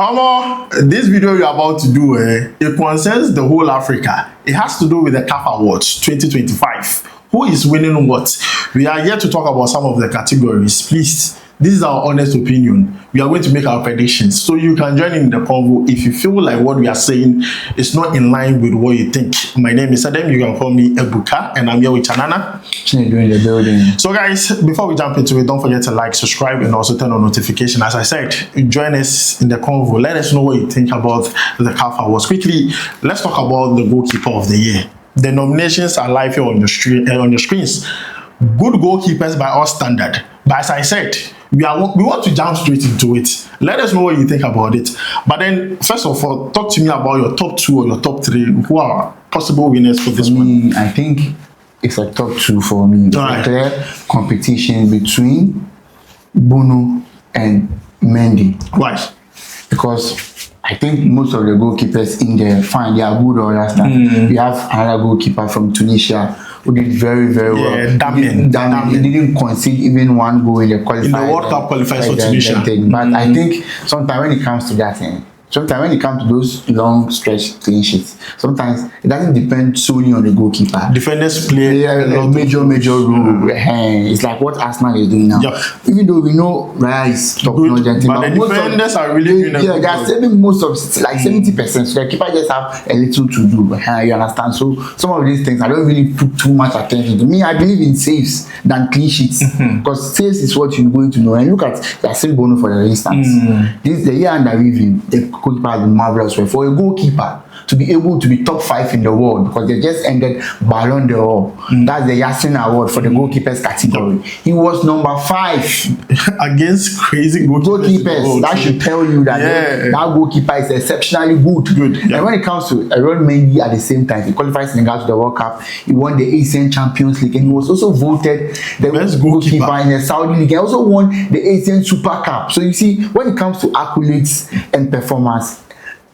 This video you're about to do, it concerns the whole Africa. It has to do with the CAF Awards 2025. Who is winning what? We are here to talk about some of the categories. Please, this is our honest opinion. We are going to make our predictions, so you can join in the convo if you feel like what we are saying is not in line with what you think. My name is Adam. You can call me Ebuka, and I'm here with Chanana. Doing the building. So guys, before we jump into it, don't forget to like, subscribe, and also turn on notification. As I said, join us in the convo. Let us know what you think about the CAF Awards. Quickly, let's talk about the goalkeeper of the year. The nominations are live here on the screens. Good goalkeepers by our standard. But as I said, we want to jump straight into it. Let us know what you think about it. But then, first of all, talk to me about your top 2 or your top 3 who are possible winners for this one. I think it's a top 2 for me. It's a clear competition between Bono and Mendy. Why? Because I think most of the goalkeepers in there, fine, they are good or understand. We have another goalkeeper from Tunisia who did very, very well. Damn. He didn't concede even one goal in the qualifiers. In the World Cup qualifiers for Tunisia. But I think sometimes when it comes to that thing, sometimes when it comes to those long stretch clean sheets, sometimes it doesn't depend solely on the goalkeeper. Defenders play a major role. It's like what Arsenal is doing now. Even though we know Raya is top notch, but the defenders are really they are saving most of like 70%. So the keeper just have a little to do. You understand? So some of these things I don't really put too much attention to. Me, I believe in saves than clean sheets because saves is what you're going to know. And look at Yasin Bono for instance. This the year under review. The goalkeeper has been marvelous. For a goalkeeper to be able to be top 5 in the world because they just ended Ballon d'Or. That's the Yasin Award for the goalkeepers category. He was number 5 against crazy goalkeepers. That should tell you that that goalkeeper is exceptionally good. And when it comes to Aaron Mendy, at the same time, he qualified Senegal to the World Cup. He won the Asian Champions League, and he was also voted the best goalkeeper in the Saudi League. He also won the Asian Super Cup. So you see, when it comes to accolades and performance,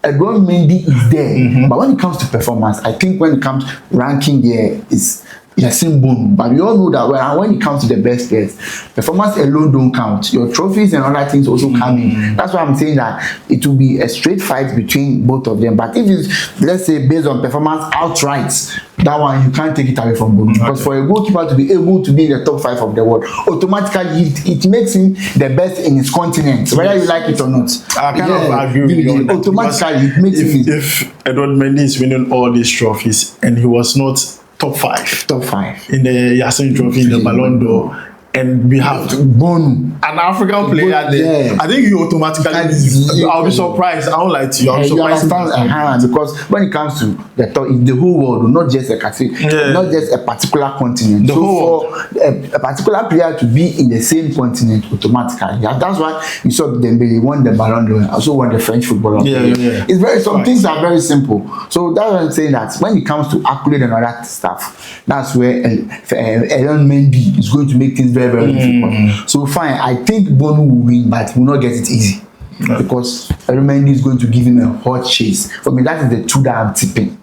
Aaron Mendy is there, but when it comes to performance, I think when it comes ranking there is Yasin Bono. But we all know that when it comes to the best players, performance alone don't count. Your trophies and other things also come in. That's why I'm saying that it will be a straight fight between both of them. But if it's, let's say, based on performance outright, that one you can't take it away from Bono. Because for a goalkeeper to be able to be in the top 5 of the world, automatically it makes him the best in his continent, whether you like it or not. I kind of agree with you. Automatically, it makes him. If Edward Mendy is winning all these trophies and he was not top 5 in the Yasin Trophy, in the Ballon d'Or, and we have Bono, an African player there, I think you automatically I'll be surprised. I don't like to. I'll be surprised because when it comes to the top, it's the whole world, not just a category, not just a particular continent. So for a particular player to be in the same continent automatically, that's why you saw Dembele won the Ballon d'Or, also won the French footballer. It's very things are very simple. So that's why I'm saying that when it comes to accolade and other stuff, that's where Aaron Mendy is going to make things very difficult. So fine, I think Bono will win, but he will not get it easy because Aaron Mendy is going to give him a hot chase. For me, that is the 2 that I'm tipping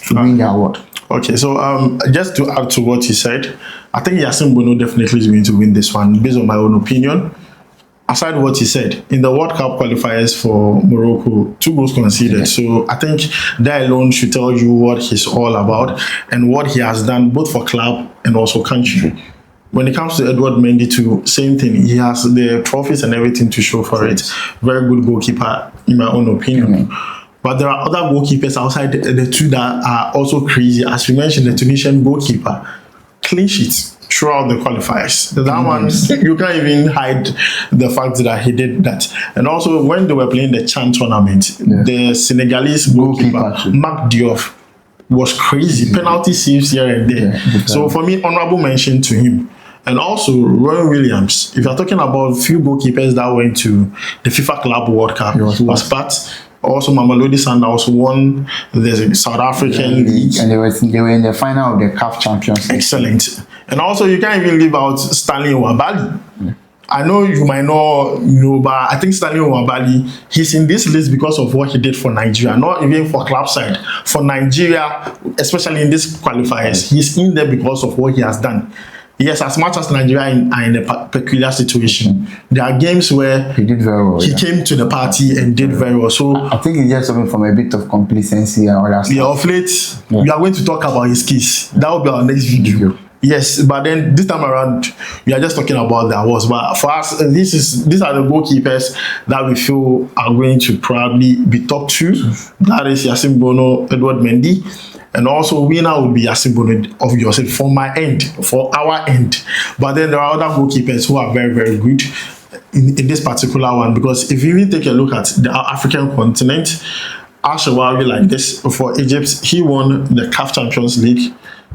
to win the award. Okay, so just to add to what you said, I think Yasin Bono definitely is going to win this one based on my own opinion. Aside what he said, in the World Cup qualifiers for Morocco, 2 goals conceded. So I think that alone should tell you what he's all about and what he has done both for club and also country. When it comes to Edward Mendy too, same thing. He has the trophies and everything to show for it. Very good goalkeeper, in my own opinion. But there are other goalkeepers outside the 2 that are also crazy. As we mentioned, the Tunisian goalkeeper, clean sheets throughout the qualifiers. That one, you can't even hide the fact that he did that. And also, when they were playing the Chan tournament, the Senegalese goalkeeper, Marc Diop, was crazy. Penalty saves here and there. So for me, honorable mention to him. And also, Roy Williams, if you're talking about few goalkeepers that went to the FIFA Club World Cup, was part. Also, Mamelodi Sundowns won the South African League. And they were in the final of the CAF Champions League. Excellent. And also, you can't even leave out Stanley Nwabali. I know you might not know, but I think Stanley Nwabali, he's in this list because of what he did for Nigeria, not even for club side. For Nigeria, especially in these qualifiers, he's in there because of what he has done. Yes, as much as Nigeria are in a peculiar situation, there are games where he did very well. He came to the party and did very well. So I think it's just something from a bit of complacency and all that stuff. Yeah, of late, we are going to talk about his keys. That will be our next video. Yes, but then this time around, we are just talking about the awards. But for us, these are the goalkeepers that we feel are going to probably be top two. That is Yasin Bono, Edward Mendy. And also winner would be Yasin Bono of yourself for my end, for our end. But then there are other goalkeepers who are very, very good in this particular one. Because if you even take a look at the African continent, Al-Shawawi like this for Egypt, he won the CAF Champions League.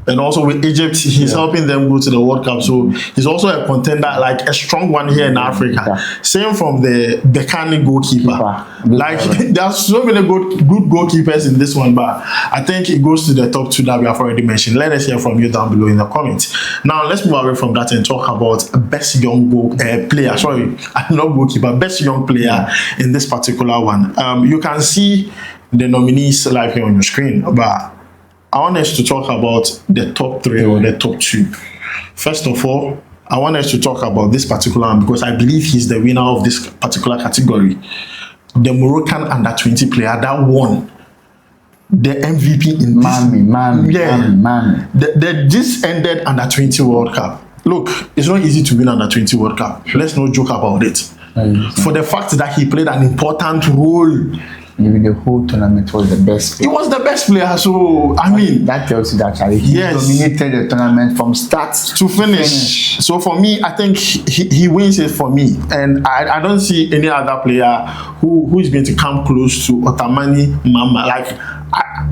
And also with Egypt, he's helping them go to the World Cup. So he's also a contender, like a strong one here in Africa. Same from the Bekani goalkeeper. Like there's so many good goalkeepers in this one, but I think it goes to the top two that we have already mentioned. Let us hear from you down below in the comments. Now let's move away from that and talk about best young player. Sorry, not goalkeeper, best young player in this particular one. You can see the nominees live here on your screen, but I want us to talk about the top three or the top two. First of all, I want us to talk about this particular one because I believe he's the winner of this particular category. The Moroccan under-20 player that won the MVP in the just ended under-20 World Cup. Look, it's not easy to win under-20 World Cup. Let's not joke about it. For the fact that he played an important role. Maybe the whole tournament was the best player. He was the best player, so I mean that tells you that he dominated the tournament from start to finish. So for me, I think he wins it for me, and I don't see any other player who is going to come close to Otamani Mama. Like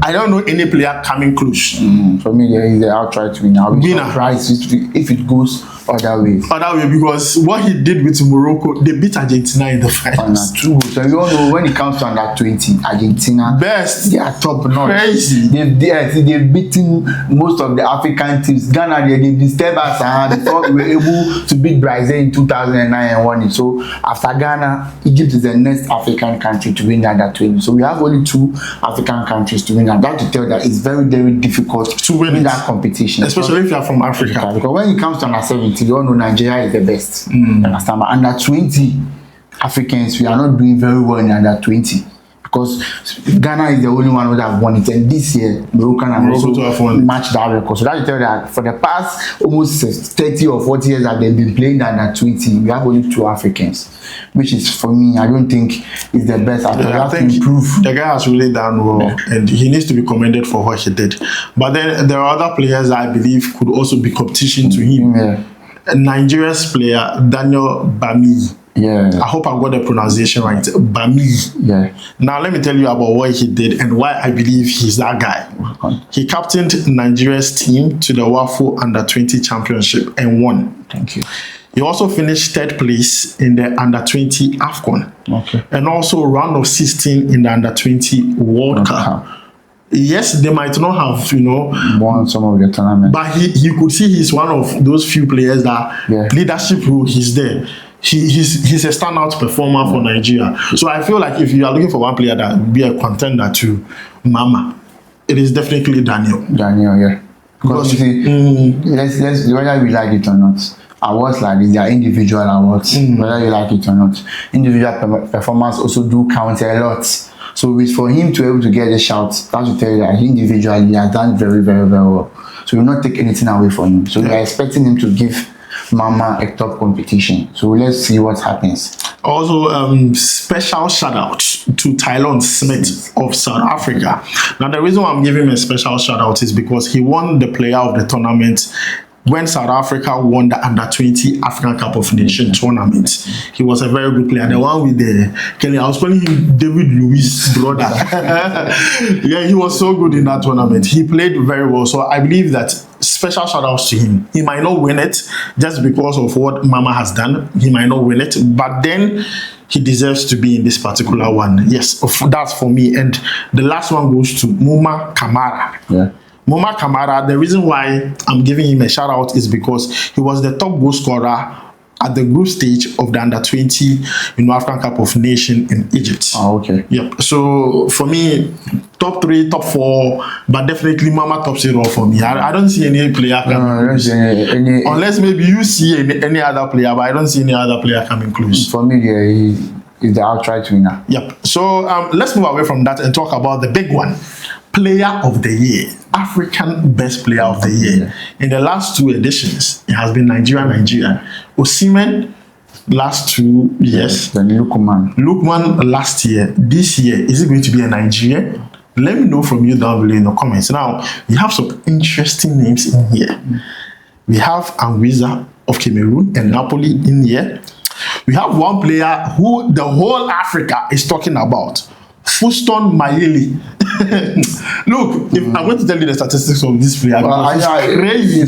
I don't know any player coming close. For me, he's the outright winner. I'll be surprised if it goes other way. Because what he did with Morocco, they beat Argentina in the finals. True. So you all know when it comes to under-20, Argentina best. They are top notch. Crazy. They've beaten most of the African teams. Ghana, they disturbed us before we were able to beat Brazil in 2009 and won it. So after Ghana, Egypt is the next African country to win under-20. So we have only 2 African countries to win, and that to tell that it's very, very difficult to win that competition, especially if you are from Africa. Because when it comes to under-17, you all know Nigeria is the best. Understand? But under-20 Africans, we are not doing very well in under-20 because Ghana is the only one who have won it, and this year Morocco also matched that record. So that you tell that for the past almost 30 or 40 years that they've been playing under-20, we have only 2 Africans, which is, for me, I don't think is the best. I think the guy has really done well, and he needs to be commended for what he did. But then there are other players that I believe could also be competition to him. Nigeria's player Daniel Bami. I hope I got the pronunciation right. Bami. Now let me tell you about what he did and why I believe he's that guy. He captained Nigeria's team to the WAFU Under-20 Championship and won. Thank you. He also finished 3rd place in the Under-20 AFCON. And also round of 16 in the Under-20 World Cup. Yes, they might not have, won some of the tournament, but you could see he's one of those few players that leadership role, he's there. He's a standout performer for Nigeria. So I feel like if you are looking for one player that would be a contender to Mama, it is definitely Daniel. Because you see, let's whether we like it or not, awards like this, they are individual awards. Whether you like it or not, individual performance also do count a lot. So it's for him to be able to get a shout. That's to tell you that individually he has done very, very, very well. So we'll not take anything away from him. So we are expecting him to give Mama a top competition. So let's see what happens. Also, special shout out to Tylon Smith of South Africa. Now, the reason why I'm giving him a special shout out is because he won the player of the tournament when South Africa won the Under-20 African Cup of Nations tournament. He was a very good player. The one with the Kelly, I was calling him David Luiz' brother. He was so good in that tournament. He played very well. So I believe that special shout outs to him. He might not win it just because of what Mama has done. He might not win it, but then he deserves to be in this particular one. Yes, that's for me. And the last one goes to Muma Kamara. Muma Kamara, the reason why I'm giving him a shout out is because he was the top goal scorer at the group stage of the under-20 African Cup of Nations in Egypt. Oh, okay. Yep. So for me, top 3, top 4, but definitely Mama top 0 for me. I don't see any player coming close. Unless maybe you see any other player, but I don't see any other player coming close. For me, is the outright winner. Yep. So let's move away from that and talk about the big one. Player of the Year, African Best Player of the Year. In the last 2 editions, it has been Nigeria. Osimhen, last 2 years. Then Lookman last year. This year, is it going to be a Nigerian? Let me know from you down below in the comments. Now, we have some interesting names in here. We have Anguissa of Cameroon and Napoli in here. We have one player who the whole Africa is talking about. Fuston Mayele. Look, if I'm going to tell you the statistics of this player, crazy.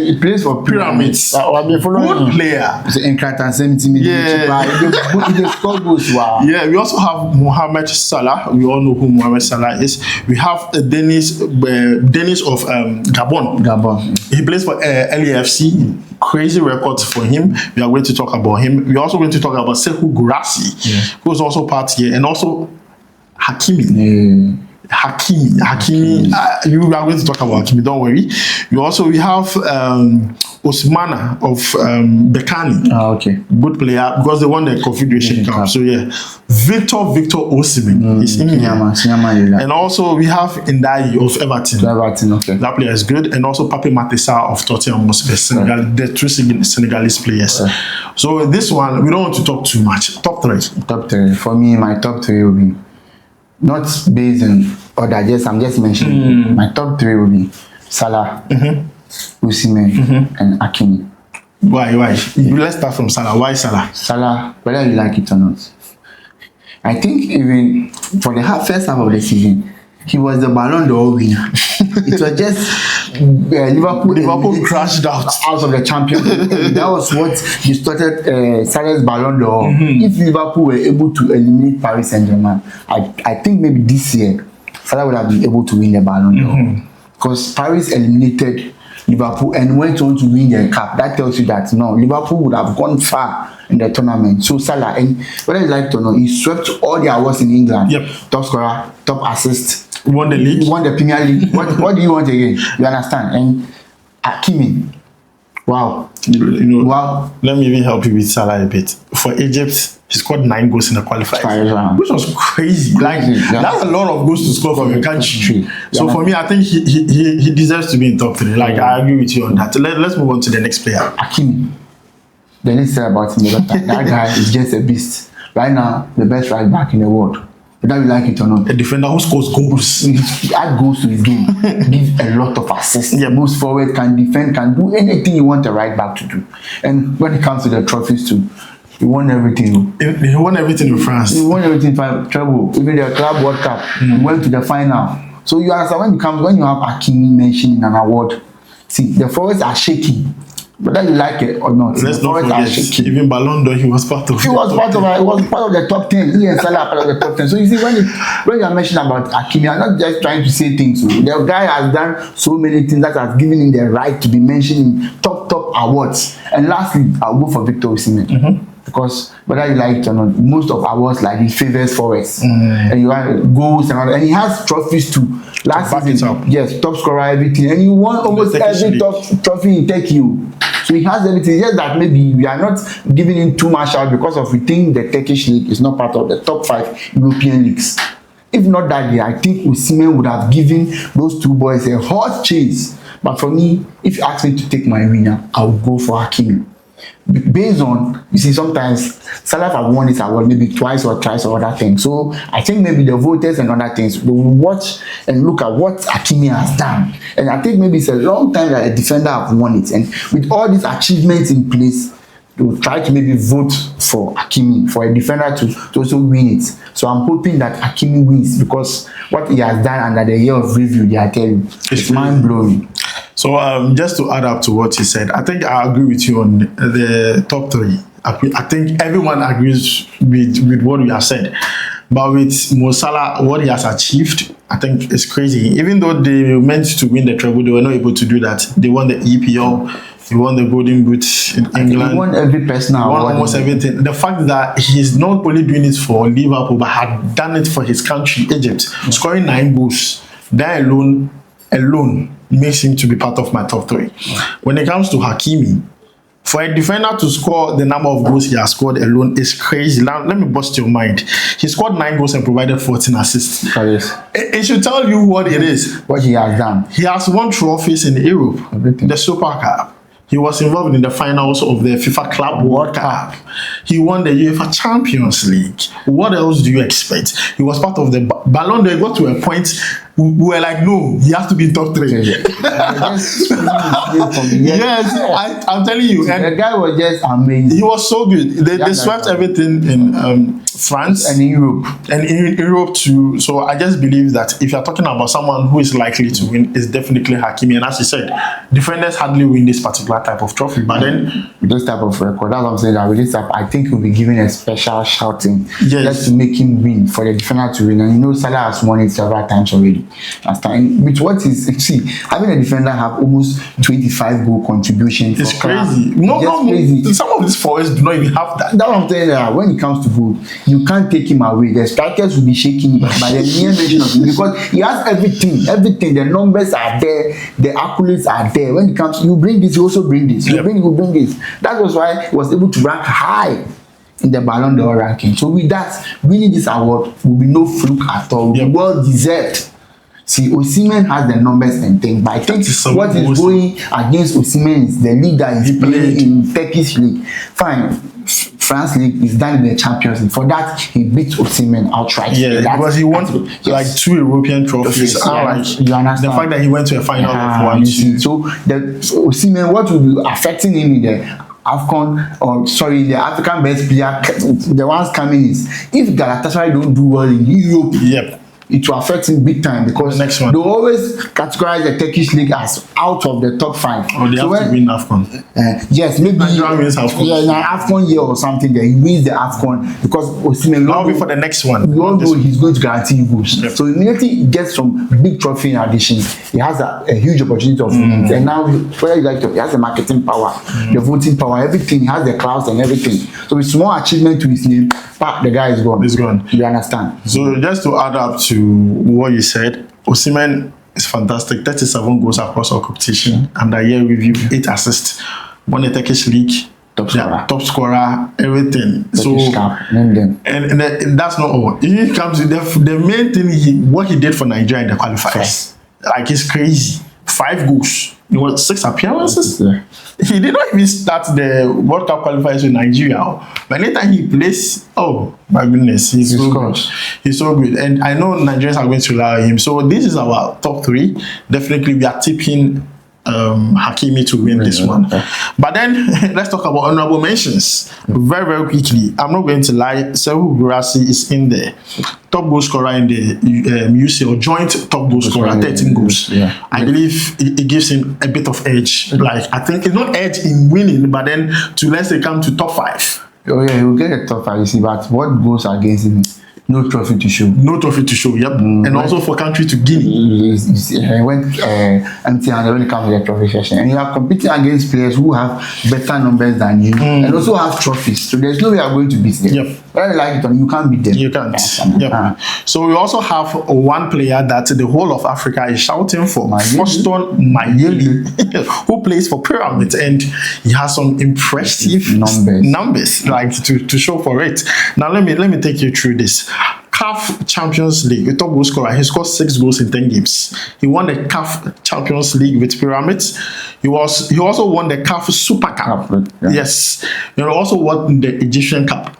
He plays for Pyramids. Good player. Yeah, we also have Mohamed Salah. We all know who Mohamed Salah is. We have Dennis of Gabon. He plays for LAFC. Crazy records for him. We are going to talk about him. We're also going to talk about Sekou Guirassy, who is also part here, and also Hakimi. Hakimi. You are going to talk about Hakimi, don't worry. We have Osimhen of Bekani. Okay. Good player because they won the Confederation Cup. So yeah, Victor Osimhen is in here. And also we have Ndai of Everton. Okay. That player is good. And also Pape Matissa of Tottenham Hotspur, the 2 Senegalese players. Okay. So this one, we don't want to talk too much. Top 3. Top 3. For me, my top 3 will be not based on order. I'm just mentioning. My top 3 will be Salah, Osimhen, and Hakimi. Why? Let's start from Salah. Why Salah? Salah, whether you like it or not. I think even for the first half of the season, he was the Ballon d'Or winner. It was just Liverpool crashed out of the Champions League. That was what distorted Salah's Ballon d'Or. If Liverpool were able to eliminate Paris Saint-Germain, I think maybe this year Salah would have been able to win the Ballon d'Or. Because Paris eliminated Liverpool and went on to win the cup. That tells you that no, Liverpool would have gone far in the tournament. So Salah, and whether you like it or not, he swept all the awards in England. Top scorer, top assist, won the league, won the Premier League. What do you want again? You understand? And Hakimi, wow. Wow. Let me even help you with Salah a bit. For Egypt, he scored 9 goals in the qualifiers, which was crazy. That's a lot of goals to score for your country. So for me, I think he deserves to be in top 3. I agree with you on that. Let's move on to the next player. Hakimi. The next thing about him, that guy is just a beast. Right now, the best right back in the world. Whether you like it or not. A defender who scores goals. He adds goals to his game. Gives a lot of assists. Moves forward, can defend, can do anything you want a right back to do. And when it comes to the trophies too, he won everything. He won everything in France. He won everything in treble. Even the Club World Cup. He went to the final. So you understand when you have Hakimi mentioned in an award, see, the forwards are shaking. Whether you like it or not, let's not forget, even Ballon d'Or, he was part of. He was part of the top 10. He and Salah part of the top 10. So you see, when you are mentioning about Hakimi, I'm not just trying to say things. The guy has done so many things that has given him the right to be mentioned in top awards. And lastly, I'll go for Victor Osimhen. Because whether you like it or not, most of awards like he favors forwards. And you have goals and he has trophies too. Last season, yes, top scorer, everything, and he won almost every top trophy in Turkey. So he has everything. Just that maybe we are not giving him too much out because of we think the Turkish league is not part of the top 5 European leagues. If not that day, I think Osimhen would have given those 2 boys a hot chase. But for me, if you ask me to take my winner, I will go for Hakimi. Based on, you see, sometimes Salah have won this award maybe twice or thrice or other things. So I think maybe the voters and other things, they will watch and look at what Hakimi has done. And I think maybe it's a long time that a defender have won it. And with all these achievements in place, they will try to maybe vote for Hakimi, for a defender to also win it. So I'm hoping that Hakimi wins because what he has done under the year of review, I tell you, it's mind-blowing. So just to add up to what he said, I think I agree with you on the top 3. I think everyone agrees with what we have said. But with Mo Salah, what he has achieved, I think it's crazy. Even though they were meant to win the treble, they were not able to do that. They won the EPL, He won the Golden Boot in England. He won every personal award. Won almost everything. The fact that he's not only doing it for Liverpool, but had done it for his country, Egypt, scoring 9 goals. That alone makes him to be part of my top 3. When it comes to Hakimi, for a defender to score the number of goals he has scored alone is crazy. Now, let me bust your mind. He scored 9 goals and provided 14 assists. Yes. It should tell you what it is. What he has done. He has won trophies in Europe, the Super Cup. He was involved in the finals of the FIFA Club World Cup. He won the UEFA Champions League. What else do you expect? He was part of the Ballon d'Or. Got to a point we were like, no, he has to be in top 3. Yes, I'm telling you. And the guy was just amazing. He was so good. They swept everything in France and in Europe. And in Europe too. So I just believe that if you're talking about someone who is likely to win, it's definitely Hakimi. And as you said, defenders hardly win this particular type of trophy. But then this type of record, that's what I'm saying. That with this type, I think he'll be given a special shouting just to make him win, for the defender to win. And you know, Salah has won it several times already. Last time, with what is having a defender have almost 25 goal contribution. It's crazy. Crazy. Some of these forwards do not even have that. That's what I'm saying. When it comes to goal, you can't take him away. The strikers will be shaking by the mere mention of him, because he has everything. Everything. The numbers are there. The accolades are there. When it comes, you bring this, you also bring this. You bring this. That was why he was able to rank high in the Ballon d'Or ranking. So with that, winning this award will be no fluke at all. Will be well deserved. See, Osimhen has the numbers and things, but I think what is going against Osimhen is the league that is playing in Turkish league. Fine, France league is done in the Champions League. For that, he beat Osimhen outright. Yeah, because he won like 2 European trophies. You understand? The fact that he went to a final of 1. So the Osimhen, what will be affecting him in the AFCON, or sorry, the African best player, the ones coming is, if Galatasaray don't do well in Europe, it will affect him big time, because they always categorize the Turkish league as out of the top 5. Oh, they have to win AFCON. Yes, maybe Nigeria wins AFCON. Yeah, in an AFCON year or something, then he wins the AFCON, because Osimhen will be for the next one. We all know he's going to guarantee you goals. So immediately he gets some big trophy in addition, he has a huge opportunity of winning. And now, whether you like it, he has the marketing power, the voting power, everything. He has the clouds and everything. So it's more achievement to his name, but the guy is gone. He's gone. You understand? So just to add up to what you said, Osimhen is fantastic. 37 goals across all competition, and a year review, 8 assists, won the Turkish league, top scorer, everything. Turkish Cup, name them. And that's not all. It comes to the main thing, what he did for Nigeria in the qualifiers. Like, it's crazy. 5 goals. It was 6 appearances. He did not even start the World Cup qualifiers with Nigeria. But later he plays, oh my goodness, he's so good. He's so good. And I know Nigerians are going to allow him. So this is our top 3. Definitely we are tipping Hakimi to win this one. But then let's talk about honorable mentions very, very quickly. I'm not going to lie, Serhou Guirassy is in there. Top goal scorer in the UCL, joint top goal scorer, 13 goals. I believe it gives him a bit of edge. Like, I think it's not edge in winning, but then to, let's say, come to top 5. Oh yeah, he will get a top 5, you see, but what goes against him? No trophy to show. No trophy to show, yep. And also for country to Guinea. He went empty-handed when it comes to the trophy session. And you are competing against players who have better numbers than you and also have trophies. So there's no way you are going to beat them. Yep. Whether you like it or you can't beat them. You can't. Yep. So we also have one player that the whole of Africa is shouting for, Boston Mayele, who plays for Pyramids, and he has some impressive numbers like to show for it. Now let me take you through this. CAF Champions League, the top goal scorer. He scored 6 goals in 10 games. He won the CAF Champions League with Pyramids. He also won the CAF Super Cup. Yes. He also won the Egyptian Cup.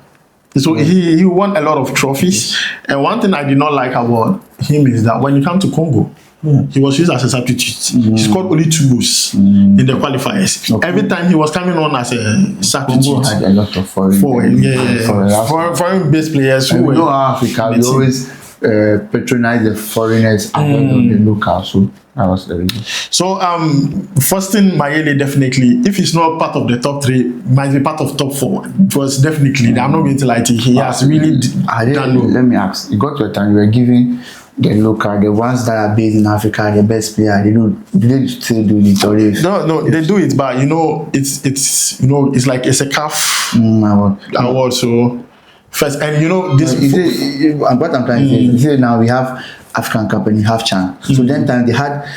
So he won a lot of trophies. And one thing I did not like about him is that when you come to Congo, he was used as a substitute. He scored only 2 goals in the qualifiers. Every time he was coming on as a substitute. Congo had a lot of foreign-based players who were. You know, Africa, we always patronize the foreigners ahead of the local. So that was the reason. So Boston Mayele definitely, if he's not part of the top 3, might be part of top 4. It was definitely. I'm not going to lie to you. He has really done. Let me ask. You got to a time you were giving the local, the ones that are based in Africa, the best player, they still do it, or no, they do it, but it's it's like it's a CAF award. So first, and this. What I'm trying to say, you see, now we have African Cup and you have CHAN. So then time they had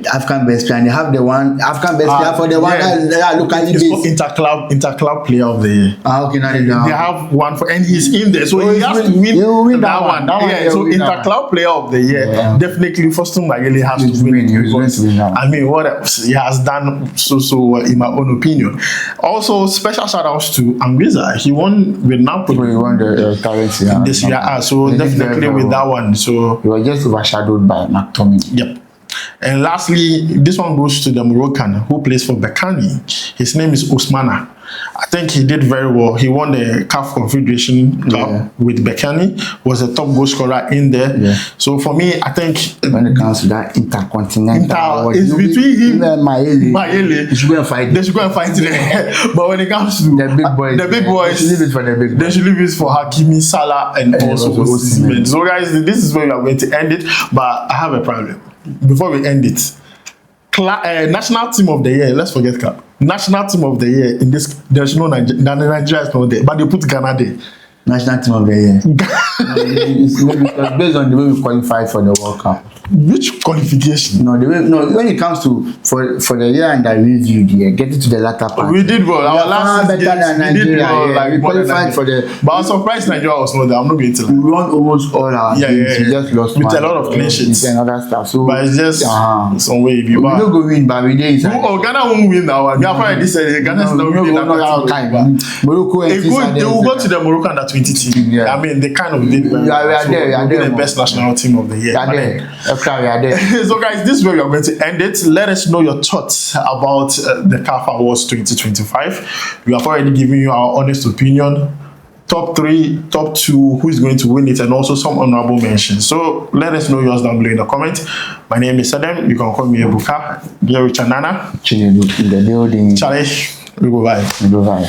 African best player, and they have the one African best player for the one that locally based. Interclub player of the year. Okay, now they have one for, and he's in there, so he has to win that one. So Interclub player of the year, definitely Foston Mayele has to win. I mean, what else? He has done so in my own opinion. Also, special shout outs to Anguissa. He won with Napoli. He won the currency this year. So definitely with that one. So he was just overshadowed by McTominay. Yep. And lastly, this one goes to the Moroccan who plays for Bekani. His name is Osimhen. I think he did very well. He won the CAF Confederation Cup with Bekani, was a top goal scorer in there. Yeah. So for me, I think when it comes to that intercontinental, it's between him and Mayele. They should go and fight. They should go and fight there. But when it comes to the big boys, they should leave it for the big boys. They should leave it for Hakimi, Salah, and also Osimhen. So guys, this is where we are going to end it. But I have a problem. Before we end it, national team of the year. Let's forget Cup. National team of the year in this. There's no Nigeria is not there, but they put Ghana there. National team of the year. It's based on the way we qualified for the World Cup. Which qualification? When it comes to for the year and I reviewed here, getting to the latter part. We did well. Our last better than Nigeria. We qualified for the. But I'm surprised Nigeria was not there. I'm not going to lie. We won almost all our games. We just lost with a lot of clean sheets and other stuff. So, but it's just some way. We don't go win, but we did. Ghana won't win now. We are probably this. Ghana is not winning that time. Morocco and they will go to the Morocco under 20 team. I mean, they kind of did. We are there. We are the best national team of the year. We are there. So guys, this is where we are going to end it. Let us know your thoughts about the CAF Awards 2025. We have already given you our honest opinion, top 3, top 2, who is going to win it, and also some honorable mentions. So let us know yours down below in the comments. My name is Adam. You can call me Ebuka. Here with Chanana. In the building. Charlie, we go bye.